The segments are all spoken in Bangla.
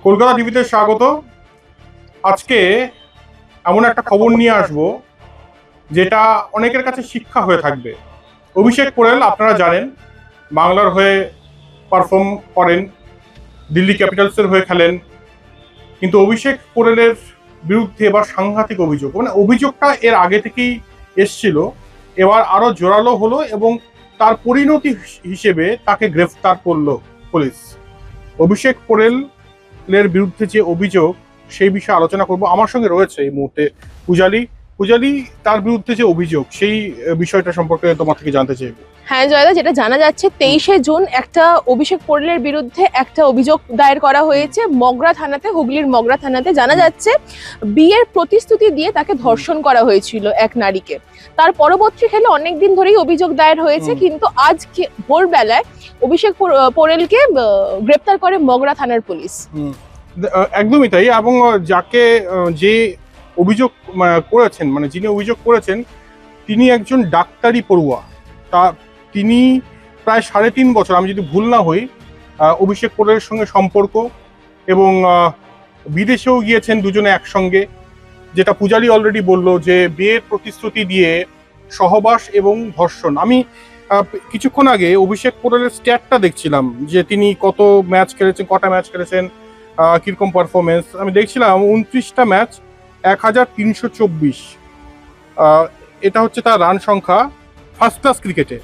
কলকাতা টিভিতে স্বাগত। আজকে এমন একটা খবর নিয়ে আসব যেটা অনেকের কাছে শিক্ষা হয়ে থাকবে। অভিষেক পোরেল আপনারা জানেন বাংলার হয়ে পারফর্ম করেন, দিল্লি ক্যাপিটালসের হয়ে খেলেন, কিন্তু অভিষেক পোরেলের বিরুদ্ধে এবার সাংঘাতিক অভিযোগ, মানে অভিযোগটা এর আগে থেকেই এসছিল, এবার আরো জোরালো হলো এবং তার পরিণতি হিসেবে তাকে গ্রেফতার করলো পুলিশ। অভিষেক পোরেলের বিরুদ্ধে যে অভিযোগ সেই বিষয়ে আলোচনা করব। আমার সঙ্গে রয়েছে এই মুহূর্তে পূজালি, তার বিরুদ্ধে যে অভিযোগ সেই বিষয়টা সম্পর্কে তোমার থেকে জানতে চাইবো। হ্যাঁ জয়দা, যেটা জানা যাচ্ছে 23শে জুন একটা অভিষেক পোরেলের বিরুদ্ধে একটা অভিযোগ দায়ের করা হয়েছে মগরা থানাতে, হুগলির মগরা থানাতে। জানা যাচ্ছে বিয়ের প্রতিশ্রুতি দিয়ে তাকে ধর্ষণ করা হয়েছিল এক নারীকে। তার পরবর্তীকালে অনেকদিন ধরেই অভিযোগ দায়ের হয়েছে, কিন্তু আজকে ভোরবেলায় অভিষেক পোরেলকে গ্রেপ্তার করে মগরা থানার পুলিশ। একদমই তাই, এবং যাকে যে অভিযোগ করেছেন, মানে যিনি অভিযোগ করেছেন তিনি একজন ডাক্তারি পড়ুয়া। তা তিনি প্রায় 3.5 বছর, আমি যদি ভুল না হই, অভিষেক পোরেলের সঙ্গে সম্পর্ক, এবং বিদেশেও গিয়েছেন দুজনে একসঙ্গে। যেটা পূজালি অলরেডি বললো যে বিয়ের প্রতিশ্রুতি দিয়ে সহবাস এবং ধর্ষণ। আমি কিছুক্ষণ আগে অভিষেক পোরেলের স্ট্যাটটা দেখছিলাম যে তিনি কত ম্যাচ খেলেছেন, কটা ম্যাচ খেলেছেন, কিরকম পারফরমেন্স। আমি দেখছিলাম 29টা ম্যাচ, 1324, এটা হচ্ছে তার রান সংখ্যা ফার্স্ট ক্লাস ক্রিকেটে।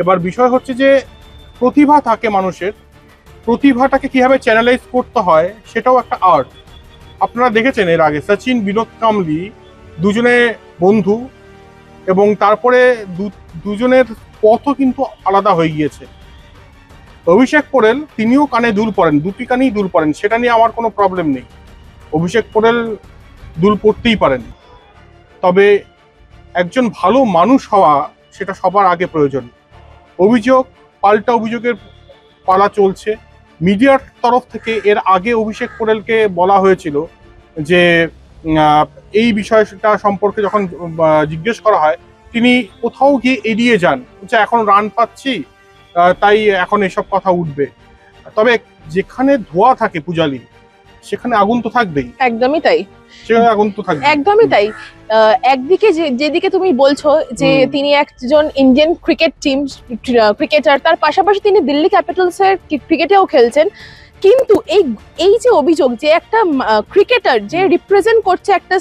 এবার বিষয় হচ্ছে যে প্রতিভা থাকে মানুষের, প্রতিভাটাকে কিভাবে চ্যানেলাইজ করতে হয় সেটাও একটা আর্ট। আপনারা দেখেছেন এর আগে সচিন, বিনোদ কাম্বলি দুজনে বন্ধু, এবং তারপরে দুজনের পথও কিন্তু আলাদা হয়ে গিয়েছে। অভিষেক পোরেল তিনিও কানে দুল পড়েন, দুটি কানেই দুল পড়েন, সেটা নিয়ে আমার কোনো প্রবলেম নেই। অভিষেক পোরেল দুল পড়তেই পারেন, তবে একজন ভালো মানুষ হওয়া সেটা সবার আগে প্রয়োজন। অভিযোগ পাল্টা অভিযোগের পালা চলছে মিডিয়ার তরফ থেকে। এর আগে অভিষেক পোরেলকে বলা হয়েছিল যে এই বিষয়টা সম্পর্কে যখন জিজ্ঞেস করা হয় তিনি কোথাও গিয়ে এড়িয়ে যান, যে এখন রান পাচ্ছি তাই এখন এসব কথা উঠবে। তবে যেখানে ধোঁয়া থাকে পূজালি, সেখানে আগুন তো থাকবেই। একদমই তাই, সেখানে আগুন তো থাকবে। একদমই তাই। একদিকে যেদিকে তুমি বলছো যে তিনি একজন ইন্ডিয়ান ক্রিকেট টিম ক্রিকেটার, তার পাশাপাশি তিনি দিল্লি ক্যাপিটালসের ক্রিকেটেও খেলছেন, কিন্তু এই যে অভিযোগ যে একটা ক্রিকেটার যে রিপ্রেজেন্ট করছে একটা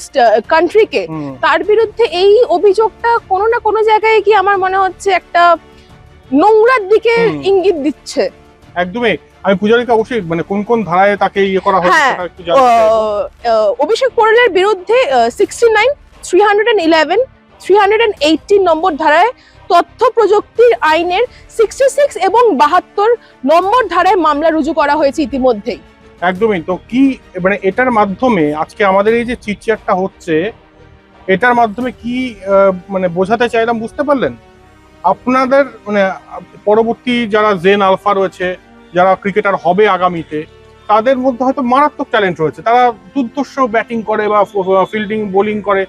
কান্ট্রিকে, তার বিরুদ্ধে এই অভিযোগটা কোনো না কোনো জায়গায় কি আমার মনে হচ্ছে একটা নোংরার দিকে ইঙ্গিত দিচ্ছে। একদমই। আমি পূজারিকে অবশ্যই মানে কোন কোন ধারায় তাকে ইয়ে করা হয়েছে সেটা একটু জানতে চাইবো। অভিষেক পোরেলের বিরুদ্ধে 69, 311, 318 নম্বর ধারায়, তথ্য প্রযুক্তির আইনের 66 এবং 72 নম্বর ধারায় মামলা রুজু করা হয়েছে ইতিমধ্যেই। একদমই। তো কি মানে এটার মাধ্যমে আজকে আমাদের এই যে চিটচ্যাটটা হচ্ছে, এটার মাধ্যমে কি মানে বোঝাতে চাইলাম বুঝতে পারলেন? আপনাদের মানে পরবর্তী যারা জেন আলফা রয়েছে, যারা ক্রিকেটার হবে আগামীতে, তাদের মধ্যে হয়তো মারাত্মক ট্যালেন্ট রয়েছে, তারা দুর্ধর্ষ ব্যাটিং করে বা ফিল্ডিং বোলিং করে,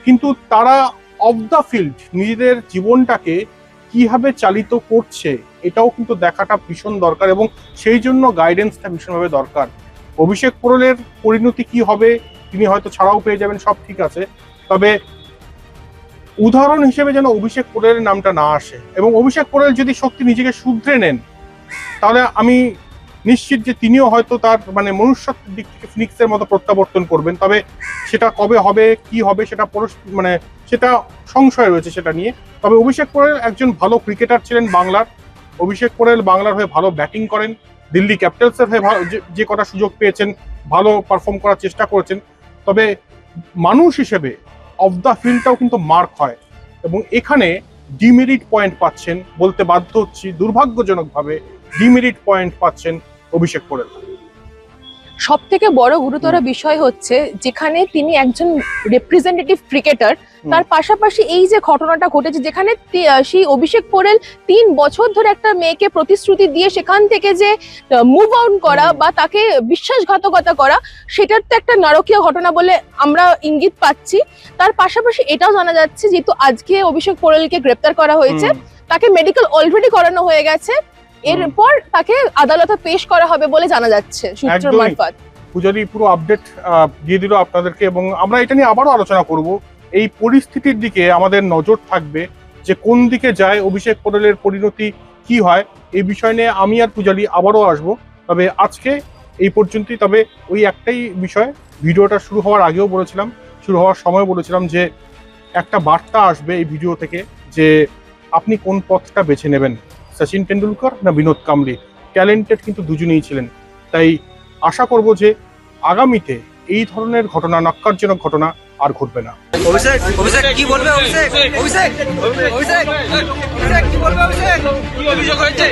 কিন্তু তারা অফ দ্য ফিল্ড নিজেদের জীবনটাকে কিভাবে চালিত করছে এটাও কিন্তু দেখাটা ভীষণ দরকার, এবং সেই জন্য গাইডেন্সটা ভীষণভাবে দরকার। অভিষেক পোরেলের পরিণতি কি হবে, তিনি হয়তো ছাড়াও পেয়ে যাবেন, সব ঠিক আছে, তবে উদাহরণ হিসেবে যেন অভিষেক পোরেলের নামটা না আসে। এবং অভিষেক পোরেল যদি সত্যি নিজেকে শুধরে নেন, তাহলে আমি নিশ্চিত যে তিনিও হয়তো তার মানে মনুষ্যত্বের দিক থেকে ফিনিক্সের মতো প্রত্যাবর্তন করবেন। তবে সেটা কবে হবে, কি হবে, সেটা মানে সেটা সংশয় রয়েছে সেটা নিয়ে। তবে অভিষেক পোরেল একজন ভালো ক্রিকেটার ছিলেন বাংলার। অভিষেক পোরেল বাংলার হয়ে ভালো ব্যাটিং করেন, দিল্লি ক্যাপিটালসের হয়ে যে কটা সুযোগ পেয়েছেন ভালো পারফর্ম করার চেষ্টা করেছেন। তবে মানুষ হিসেবে অফ দ্য ফিল্ডটাও কিন্তু মার্ক হয়, এবং এখানে ডিমেরিট পয়েন্ট পাচ্ছেন, বলতে বাধ্য হচ্ছি দুর্ভাগ্যজনকভাবে ডিমেরিট পয়েন্ট পাচ্ছেন অভিষেক পোরেল। সব থেকে বড় গুরুতর বিষয় হচ্ছে যেখানে তিনি একজন রিপ্রেজেন্টেটিভ ক্রিকেটার, তার পাশাপাশি এই যে ঘটনাটা ঘটেছে যেখানে সেই অভিষেক পোরেল 3 বছর ধরে একটা মেয়েকে প্রতিশ্রুতি দিয়ে সেখান থেকে যে মুভ আউট করা বা তাকে বিশ্বাসঘাতকতা করা, সেটার তো একটা নারকীয় ঘটনা বলে আমরা ইঙ্গিত পাচ্ছি। তার পাশাপাশি এটাও জানা যাচ্ছে যেহেতু আজকে অভিষেক পোরেলকে গ্রেপ্তার করা হয়েছে, তাকে মেডিকেল অলরেডি করানো হয়ে গেছে, এরপর তাকে আদালতে পেশ করা হবে বলে জানা যাচ্ছে সূত্র মারফত। পূজারি পুরো আপডেট দিয়ে দিল আপনাদেরকে, এবং আমরা এটা নিয়ে আবারও আলোচনা করব। এই পরিস্থিতির দিকে আমাদের নজর থাকবে যে কোন দিকে যায়, অভিষেক পোরেলের পরিণতি কি হয়, এই বিষয় নিয়ে আমি আর পূজারি আবারও আসবো। তবে আজকে এই পর্যন্তই। তবে ওই একটাই বিষয়, ভিডিওটা শুরু হওয়ার আগেও বলেছিলাম, শুরু হওয়ার সময় বলেছিলাম যে একটা বার্তা আসবে এই ভিডিও থেকে, যে আপনি কোন পথটা বেছে নেবেন, সচিন টেন্ডুলকর না বিনোদ কাম্বলি। ট্যালেন্টেড কিন্তু দুজনেই ছিলেন। তাই আশা করব যে আগামীতে এই ধরনের ঘটনা, ন্যক্কারজনক ঘটনা আর ঘটবে না। অভিষেক অভিষেক কি বলবে? অভিষেক অভিষেক অভিষেক অভিষেক কি বলবে? অভিষেক কি অভিযোগ হয়েছে?